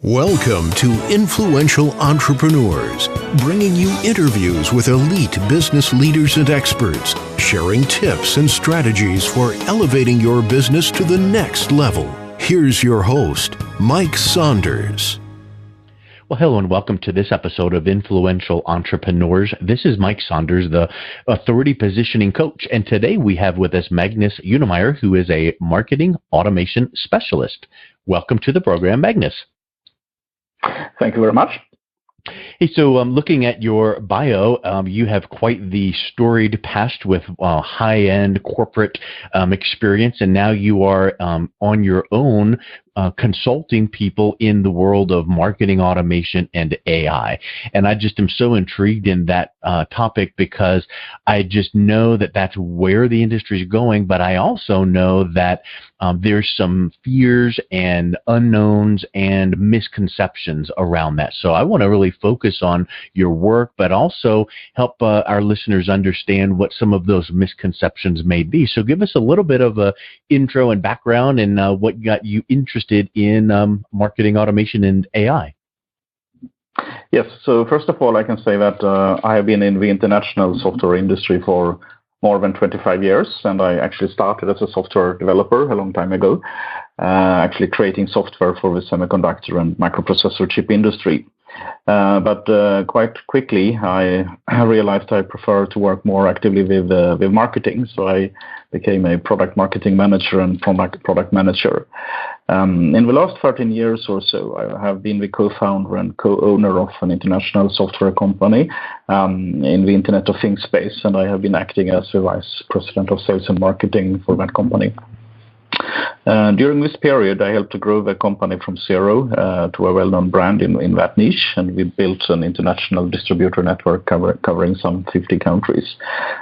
Welcome to Influential Entrepreneurs, bringing you interviews with elite business leaders and experts, sharing tips and strategies for elevating your business to the next level. Here's your host, Mike Saunders. Well, hello and welcome to this episode of Influential Entrepreneurs. This is Mike Saunders, the Authority Positioning Coach, and today we have with us Magnus Unemyr, who is a Marketing Automation Specialist. Welcome to the program, Magnus. Thank you very much. Hey, so looking at your bio, you have quite the storied past with high-end corporate experience, and now you are on your own consulting people in the world of marketing automation and AI. And I just am so intrigued in that topic because I just know that that's where the industry is going, but I also know that there's some fears and unknowns and misconceptions around that. So I want to really focus on your work, but also help our listeners understand what some of those misconceptions may be. So give us a little bit of a intro and background and what got you interested in marketing automation and AI. Yes, so first of all, I can say that I have been in the international software industry for more than 25 years, and I actually started as a software developer a long time ago, actually creating software for the semiconductor and microprocessor chip industry. But quite quickly, I realized I prefer to work more actively with marketing, so I became a product marketing manager and product manager. In the last 13 years or so, I have been the co-founder and co-owner of an international software company in the Internet of Things space, and I have been acting as the vice president of sales and marketing for that company. During this period, I helped to grow the company from zero to a well-known brand in that niche, and we built an international distributor network covering some 50 countries.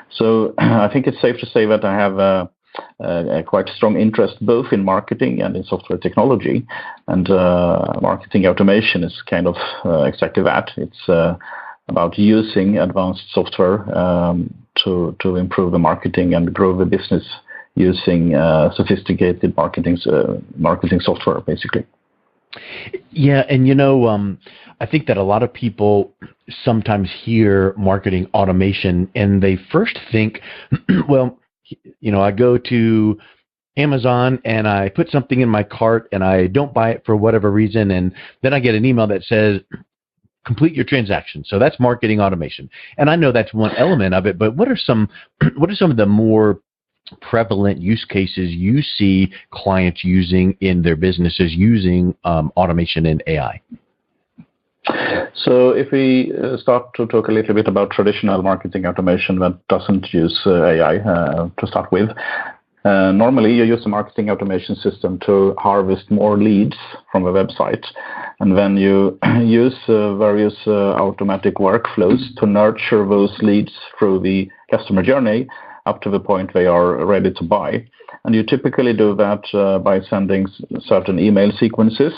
So I think it's safe to say that I have a quite strong interest both in marketing and in software technology, and marketing automation is kind of exactly that. It's about using advanced software to improve the marketing and grow the business using sophisticated marketing software, basically. Yeah, and I think that a lot of people sometimes hear marketing automation and they first think, well, I go to Amazon and I put something in my cart and I don't buy it for whatever reason, and then I get an email that says, complete your transaction. So that's marketing automation. And I know that's one element of it, but what are some of the more prevalent use cases you see clients using in their businesses using automation and AI? So if we start to talk a little bit about traditional marketing automation that doesn't use AI to start with, normally you use a marketing automation system to harvest more leads from a website, and then you use various automatic workflows to nurture those leads through the customer journey up to the point they are ready to buy. And you typically do that by sending certain email sequences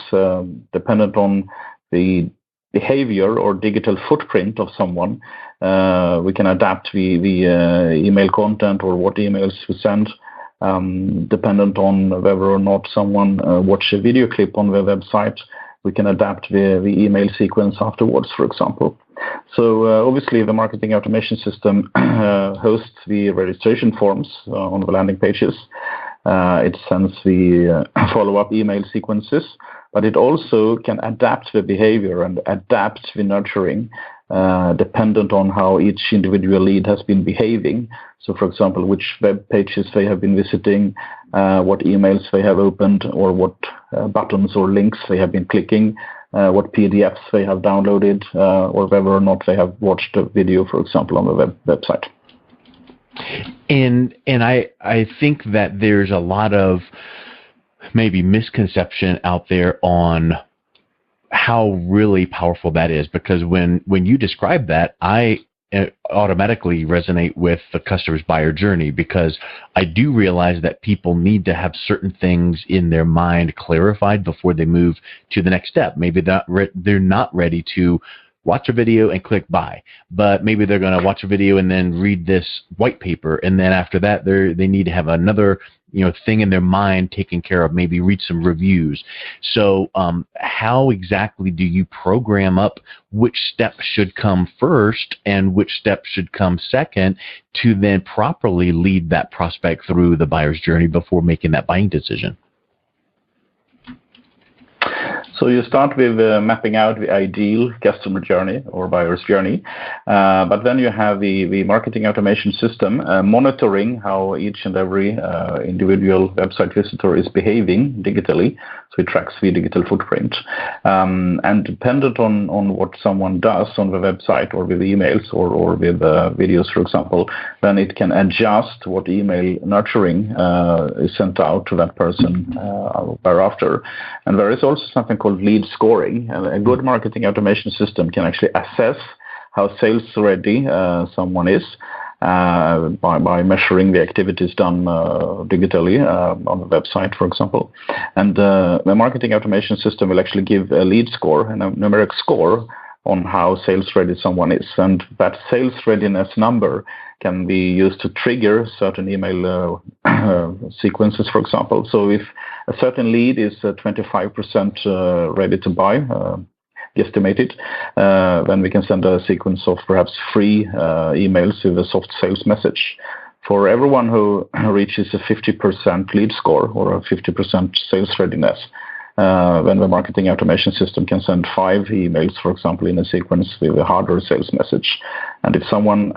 dependent on the behavior or digital footprint of someone. We can adapt the email content or what emails we send dependent on whether or not someone watched a video clip on the website. We can adapt the email sequence afterwards, for example. So obviously the marketing automation system hosts the registration forms on the landing pages. It sends the follow-up email sequences, but it also can adapt the behavior and adapt the nurturing dependent on how each individual lead has been behaving. So, for example, which web pages they have been visiting, what emails they have opened, or what buttons or links they have been clicking, what PDFs they have downloaded, or whether or not they have watched a video, for example, on the website. And I think that there's a lot of maybe misconception out there on how really powerful that is, because when you describe that, I automatically resonate with the customer's buyer journey, because I do realize that people need to have certain things in their mind clarified before they move to the next step. Maybe they're not ready to watch a video and click buy. But maybe they're going to watch a video and then read this white paper, and then after that they need to have another thing in their mind taken care of, maybe read some reviews. So how exactly do you program up which steps should come first and which steps should come second to then properly lead that prospect through the buyer's journey before making that buying decision? So you start with mapping out the ideal customer journey or buyer's journey, but then you have the marketing automation system monitoring how each and every individual website visitor is behaving digitally. So it tracks the digital footprint. And dependent on what someone does on the website or with emails or with videos, for example, then it can adjust what email nurturing is sent out to that person thereafter. And there is also something called lead scoring. A good marketing automation system can actually assess how sales ready someone is by measuring the activities done digitally on the website, for example. And the marketing automation system will actually give a lead score and a numeric score on how sales ready someone is. And that sales readiness number can be used to trigger certain email sequences, for example. So if a certain lead is 25% ready to buy, guesstimated, then we can send a sequence of perhaps 3 emails with a soft sales message. For everyone who reaches a 50% lead score or a 50% sales readiness, then the marketing automation system can send 5 emails, for example, in a sequence with a harder sales message. And if someone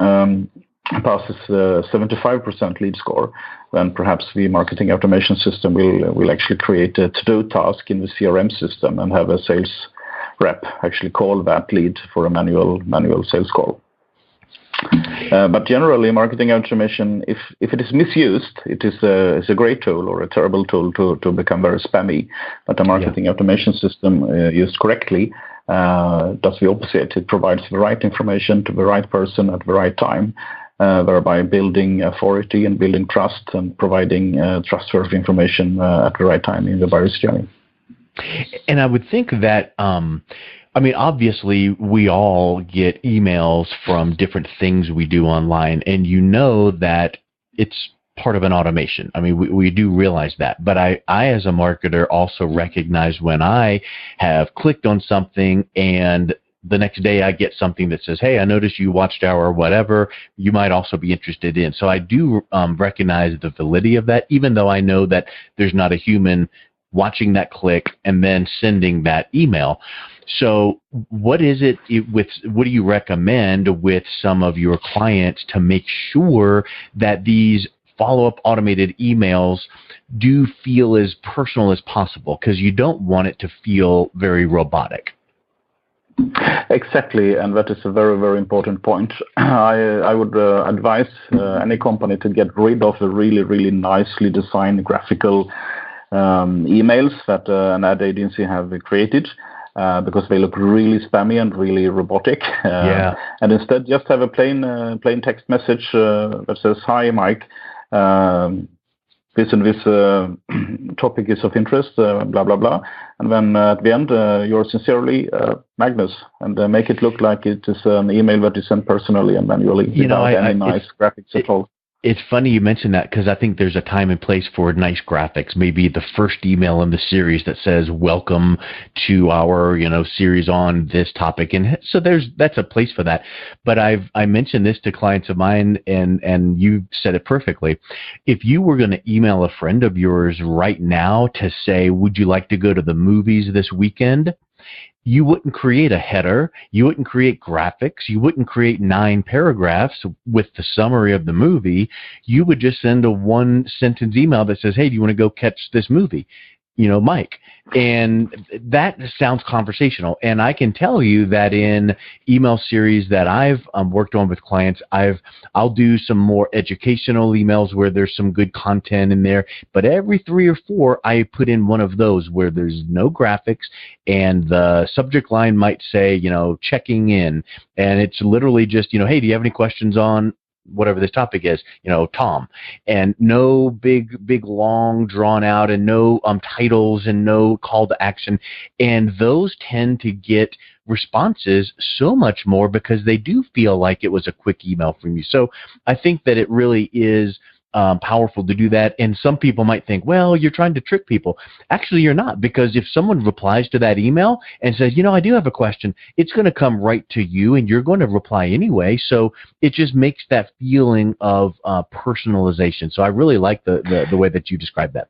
passes the 75% lead score, then perhaps the marketing automation system will actually create a to-do task in the CRM system and have a sales rep actually call that lead for a manual sales call. But generally, marketing automation, if it is misused, it is a great tool or a terrible tool to become very spammy. But the marketing automation system used correctly does the opposite. It provides the right information to the right person at the right time, thereby building authority and building trust and providing trustworthy information at the right time in the buyer's journey. And I would think that, obviously we all get emails from different things we do online, and that it's part of an automation. We do realize that. But I as a marketer also recognize when I have clicked on something and the next day I get something that says, hey, I noticed you watched our whatever, you might also be interested in. So I do recognize the validity of that, even though I know that there's not a human watching that click and then sending that email. So what do you recommend with some of your clients to make sure that these follow-up automated emails do feel as personal as possible? Because you don't want it to feel very robotic. Exactly, and that is a very, very important point. I would advise any company to get rid of the really, really nicely designed graphical emails that an ad agency have created, because they look really spammy and really robotic. And instead, just have a plain text message that says, "Hi, Mike. This and this topic is of interest, blah, blah, blah." And then at the end, yours sincerely, Magnus, and make it look like it is an email that is sent personally and manually without any nice graphics at all. It's funny you mentioned that, because I think there's a time and place for nice graphics. Maybe the first email in the series that says, welcome to our, series on this topic. And so that's a place for that. But I mentioned this to clients of mine, and you said it perfectly. If you were going to email a friend of yours right now to say, would you like to go to the movies this weekend? You wouldn't create a header, you wouldn't create graphics, you wouldn't create 9 paragraphs with the summary of the movie. You would just send a 1-sentence email that says, hey, do you want to go catch this movie? Mike. And that sounds conversational. And I can tell you that in email series that I've worked on with clients, I'll do some more educational emails where there's some good content in there. But every 3 or 4, I put in one of those where there's no graphics and the subject line might say, checking in. And it's literally just, hey, do you have any questions on whatever this topic is, Tom, and no big, long, drawn out, and no titles and no call to action. And those tend to get responses so much more because they do feel like it was a quick email from you. So I think that it really is powerful to do that. And some people might think, well, you're trying to trick people. Actually, you're not, because if someone replies to that email and says, I do have a question, it's going to come right to you and you're going to reply anyway. So it just makes that feeling of personalization. So I really like the way that you described that.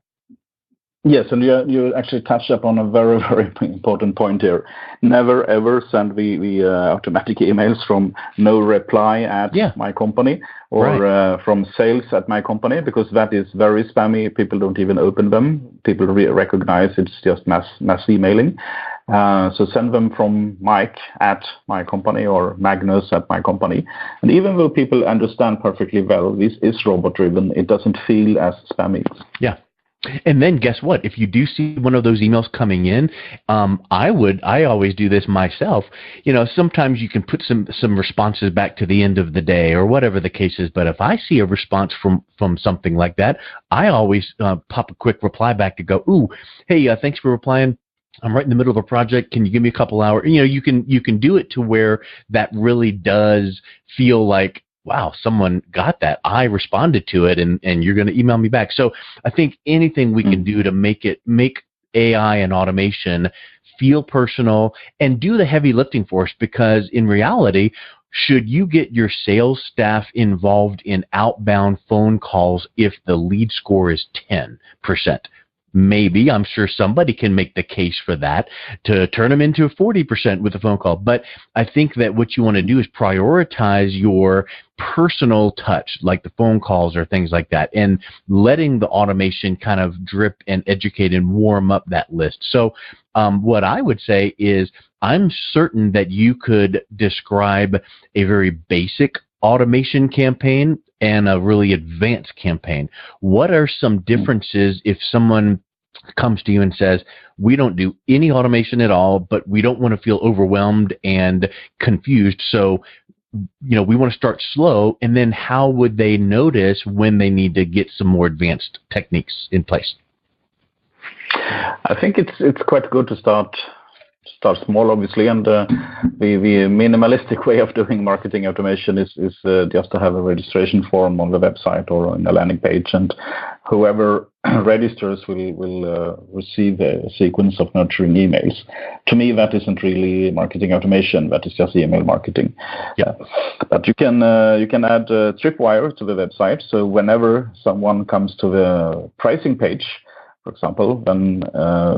Yes, and you actually touched upon a very, very important point here. Never, ever send the automatic emails from no reply at my company or from sales at my company, because that is very spammy. People don't even open them. People recognize it's just mass emailing. So send them from Mike at my company or Magnus at my company. And even though people understand perfectly well this is robot-driven, it doesn't feel as spammy. Yeah. And then guess what? If you do see one of those emails coming in, I always do this myself. Sometimes you can put some responses back to the end of the day or whatever the case is. But if I see a response from something like that, I always pop a quick reply back to go, ooh, hey, thanks for replying. I'm right in the middle of a project. Can you give me a couple hours? You can do it to where that really does feel like, wow, someone got that. I responded to it, and you're going to email me back. So I think anything we can do to make AI and automation feel personal and do the heavy lifting for us, because in reality, should you get your sales staff involved in outbound phone calls if the lead score is 10%? Maybe. I'm sure somebody can make the case for that to turn them into 40% with a phone call. But I think that what you want to do is prioritize your personal touch, like the phone calls or things like that, and letting the automation kind of drip and educate and warm up that list. So what I would say is I'm certain that you could describe a very basic automation campaign and a really advanced campaign. What are some differences if someone comes to you and says, we don't do any automation at all, but we don't want to feel overwhelmed and confused, so we want to start slow, and then how would they notice when they need to get some more advanced techniques in place? I think it's quite good to start small, obviously, and the minimalistic way of doing marketing automation is just to have a registration form on the website or on a landing page, and whoever registers will receive a sequence of nurturing emails. To me, that isn't really marketing automation. That is just email marketing. Yeah. But you can add a tripwire to the website, so whenever someone comes to the pricing page, for example, then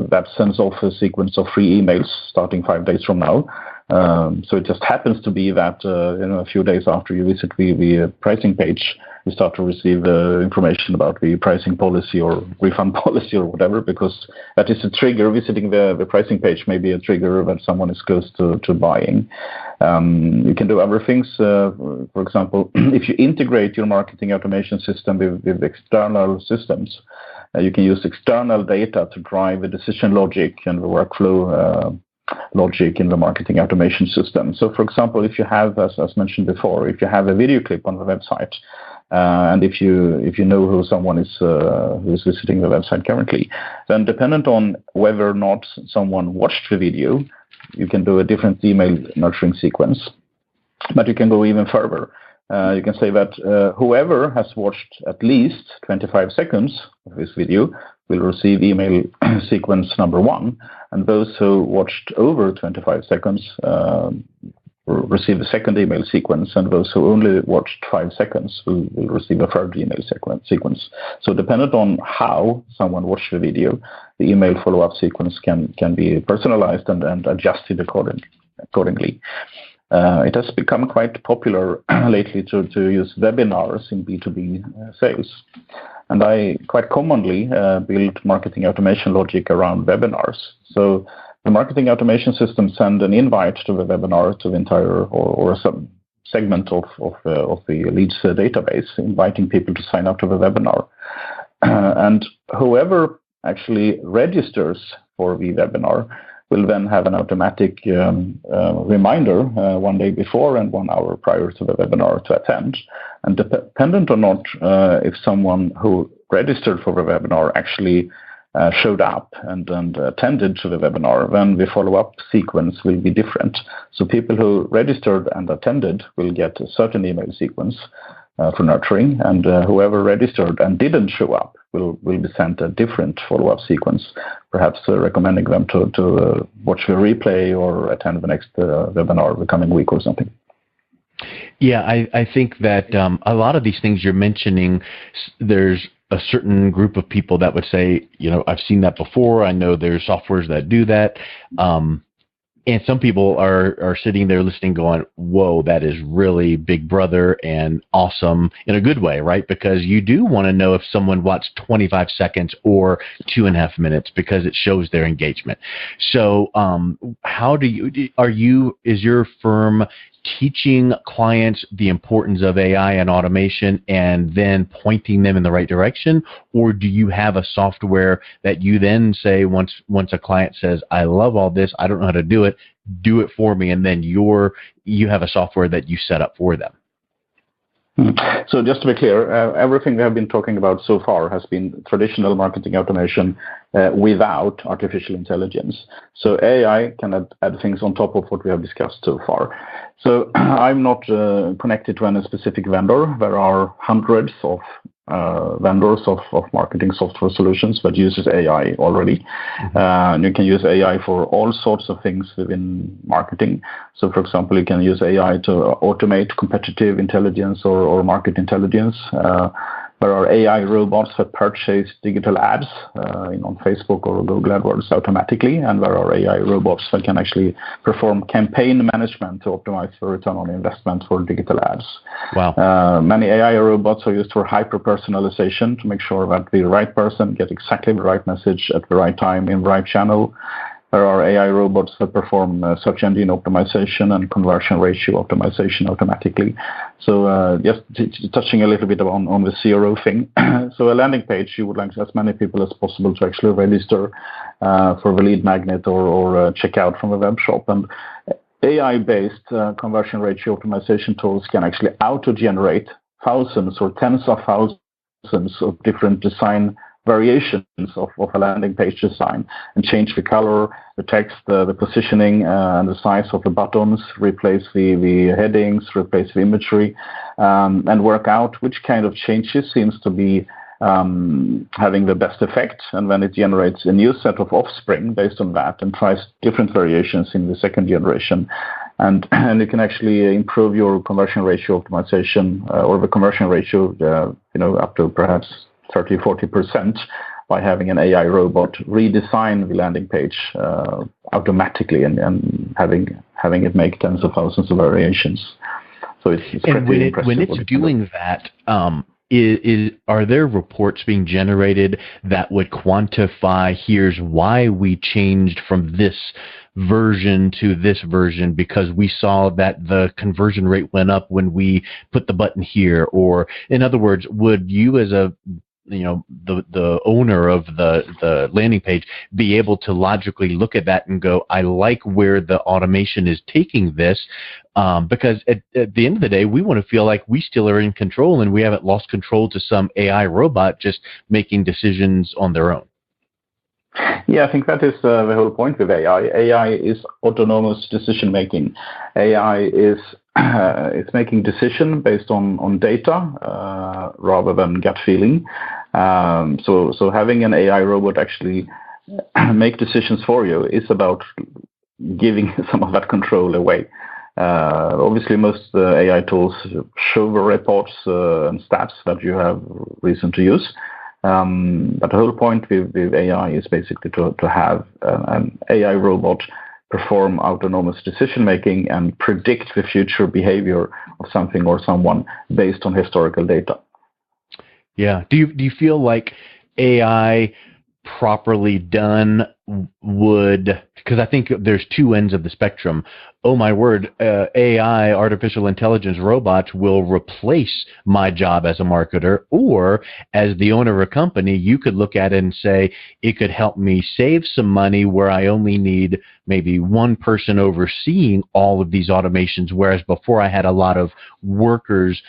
that sends off a sequence of free emails starting 5 days from now. So it just happens to be that a few days after you visit the pricing page, you start to receive information about the pricing policy or refund policy or whatever, because that is a trigger. Visiting the pricing page may be a trigger that someone is close to buying. You can do other things. For example, if you integrate your marketing automation system with external systems, you can use external data to drive the decision logic and the workflow logic in the marketing automation system. So, for example, if you have, as mentioned before, if you have a video clip on the website, and if you know who someone is who's visiting the website currently, then dependent on whether or not someone watched the video, you can do a different email nurturing sequence. But you can go even further. You can say that whoever has watched at least 25 seconds of this video will receive email sequence number 1, and those who watched over 25 seconds will receive the second email sequence, and those who only watched 5 seconds will receive a third email sequence. So dependent on how someone watched the video, the email follow-up sequence can be personalized and adjusted accordingly. It has become quite popular lately to use webinars in B2B sales. And I quite commonly build marketing automation logic around webinars. So the marketing automation system send an invite to the webinar to the entire or some segment of the leads database, inviting people to sign up to the webinar. And whoever actually registers for the webinar will then have an automatic reminder 1 day before and 1 hour prior to the webinar to attend. And dependent or not, if someone who registered for the webinar actually showed up and attended to the webinar, then the follow-up sequence will be different. So people who registered and attended will get a certain email sequence for nurturing, and whoever registered and didn't show up will be sent a different follow-up sequence, perhaps recommending them to watch the replay or attend the next webinar the coming week or something. Yeah, I think that a lot of these things you're mentioning, there's a certain group of people that would say, I've seen that before. I know there's softwares that do that. And some people are sitting there listening going, whoa, that is really Big Brother and awesome in a good way, right? Because you do want to know if someone watched 25 seconds or 2.5 minutes because it shows their engagement. So is your firm teaching clients the importance of AI and automation and then pointing them in the right direction? Or do you have a software that you then say, once a client says, I love all this, I don't know how to do it for me, and then you have a software that you set up for them? So just to be clear, everything we have been talking about so far has been traditional marketing automation without artificial intelligence. So AI can add things on top of what we have discussed so far. So I'm not connected to any specific vendor. There are hundreds of vendors of marketing software solutions that uses AI already. You can use AI for all sorts of things within marketing. So, for example, you can use AI to automate competitive intelligence or market intelligence. There are AI robots that purchase digital ads on Facebook or Google AdWords automatically, and there are AI robots that can actually perform campaign management to optimize the return on investment for digital ads. Wow. Many AI robots are used for hyper-personalization to make sure that the right person gets exactly the right message at the right time in the right channel. There are AI robots that perform search engine optimization and conversion ratio optimization automatically. So just touching a little bit on the CRO thing. So a landing page, you would like as many people as possible to actually register for the lead magnet or check out from the web shop. And AI-based conversion ratio optimization tools can actually auto-generate thousands or tens of thousands of different design variations of a landing page design and change the color, the text, the positioning, and the size of the buttons, replace the headings, replace the imagery, and work out which kind of changes seems to be having the best effect. And then it generates a new set of offspring based on that and tries different variations in the second generation. And you can actually improve your conversion ratio optimization or the conversion ratio, up to perhaps 30-40% by having an AI robot redesign the landing page automatically and having it make tens of thousands of variations. So it's pretty impressive. When it's doing that, are there reports being generated that would quantify, here's why we changed from this version to this version because we saw that the conversion rate went up when we put the button here? Or in other words, would you as the owner of the landing page be able to logically look at that and go, I like where the automation is taking this, because at the end of the day, we want to feel like we still are in control and we haven't lost control to some AI robot just making decisions on their own. Yeah, I think that is the whole point with AI. AI is autonomous decision making. AI is it's making decision based on data rather than gut feeling. So having an AI robot actually make decisions for you is about giving some of that control away. Obviously, most AI tools show the reports and stats that you have reason to use. But the whole point with AI is basically to have an AI robot perform autonomous decision making and predict the future behavior of something or someone based on historical data. Yeah. Do you feel like AI properly done would, because I think there's two ends of the spectrum. Oh my word, AI, artificial intelligence robots will replace my job as a marketer, or as the owner of a company, you could look at it and say, it could help me save some money where I only need maybe one person overseeing all of these automations, whereas before I had a lot of workers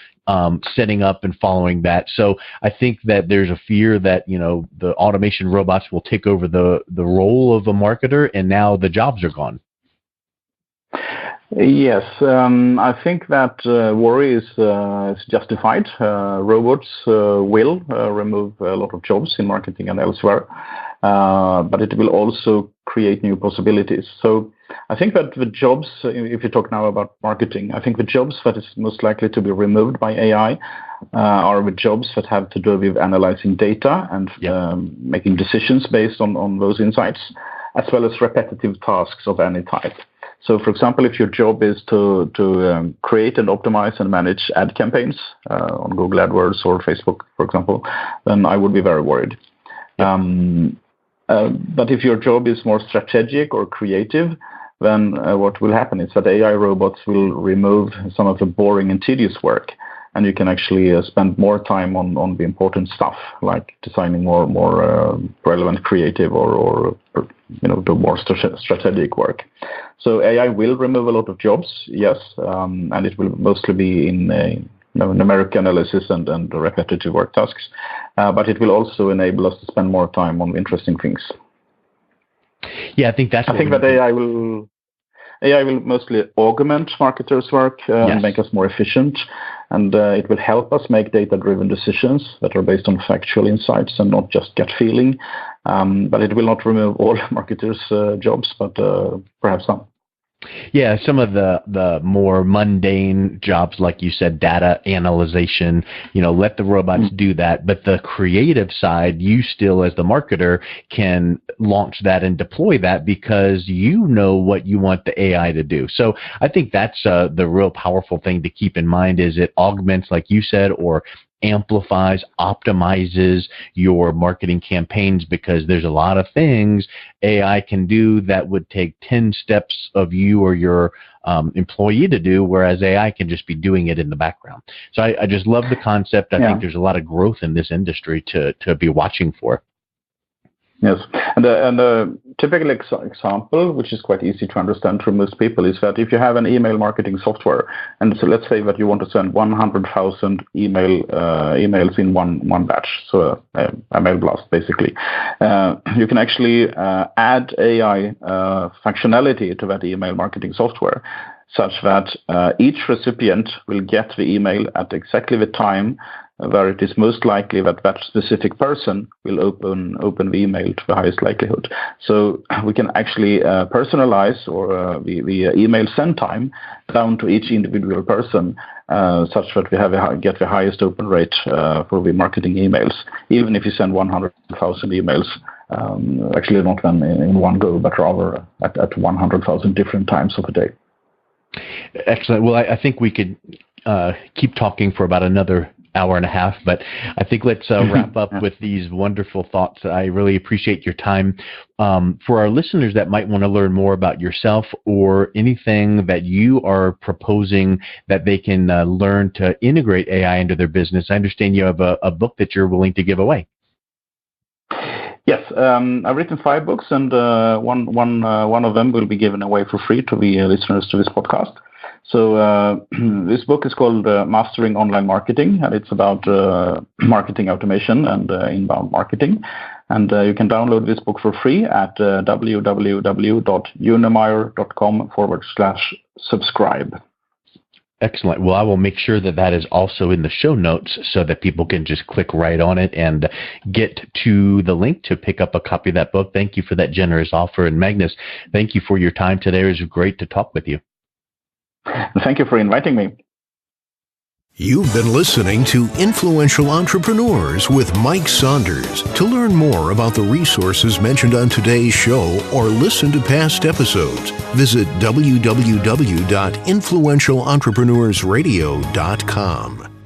setting up and following that. So I think that there's a fear that, the automation robots will take over the role of a marketer, and now the jobs are gone. Yes, I think that worry is justified. Robots will remove a lot of jobs in marketing and elsewhere, but it will also create new possibilities. So I think that the jobs, if you talk now about marketing, I think the jobs that is most likely to be removed by AI are the jobs that have to do with analyzing data and making decisions based on those insights, as well as repetitive tasks of any type. So, for example, if your job is to create and optimize and manage ad campaigns on Google AdWords or Facebook, for example, then I would be very worried. But if your job is more strategic or creative, then what will happen is that AI robots will remove some of the boring and tedious work, and you can actually spend more time on the important stuff, like designing more relevant, creative, or do more strategic work. So AI will remove a lot of jobs, yes, and it will mostly be in numeric analysis and repetitive work tasks, but it will also enable us to spend more time on interesting things. Yeah, I think that AI will mostly augment marketers' work and make us more efficient, and it will help us make data-driven decisions that are based on factual insights and not just gut feeling. But it will not remove all marketers' jobs, but perhaps some. Yeah, some of the more mundane jobs, like you said, data analyzation, let the robots do that. But the creative side, you still, as the marketer, can launch that and deploy that because you know what you want the AI to do. So I think that's the real powerful thing to keep in mind is it augments, like you said, or amplifies, optimizes your marketing campaigns, because there's a lot of things AI can do that would take 10 steps of you or your employee to do, whereas AI can just be doing it in the background. So I just love the concept. I think there's a lot of growth in this industry to be watching for. Yes, and a typical example, which is quite easy to understand for most people, is that if you have an email marketing software, and so let's say that you want to send 100,000 emails in one batch, so a mail blast basically, you can actually add AI functionality to that email marketing software, such that each recipient will get the email at exactly the time where it is most likely that that specific person will open the email to the highest likelihood. So we can actually personalize or the email send time down to each individual person, such that we get the highest open rate for the marketing emails, even if you send 100,000 emails, actually not in one go, but rather at 100,000 different times of a day. Excellent. Well, I think we could keep talking for about another hour and a half, but I think let's wrap up with these wonderful thoughts. I really appreciate your time. For our listeners that might want to learn more about yourself or anything that you are proposing that they can learn to integrate AI into their business, I understand you have a book that you're willing to give away. Yes, I've written 5 books, and one of them will be given away for free to the listeners to this podcast. So this book is called Mastering Online Marketing, and it's about marketing automation and inbound marketing. And you can download this book for free at www.unemyr.com/subscribe. Excellent. Well, I will make sure that is also in the show notes so that people can just click right on it and get to the link to pick up a copy of that book. Thank you for that generous offer. And Magnus, thank you for your time today. It was great to talk with you. Thank you for inviting me. You've been listening to Influential Entrepreneurs with Mike Saunders. To learn more about the resources mentioned on today's show or listen to past episodes, visit www.influentialentrepreneurssradio.com.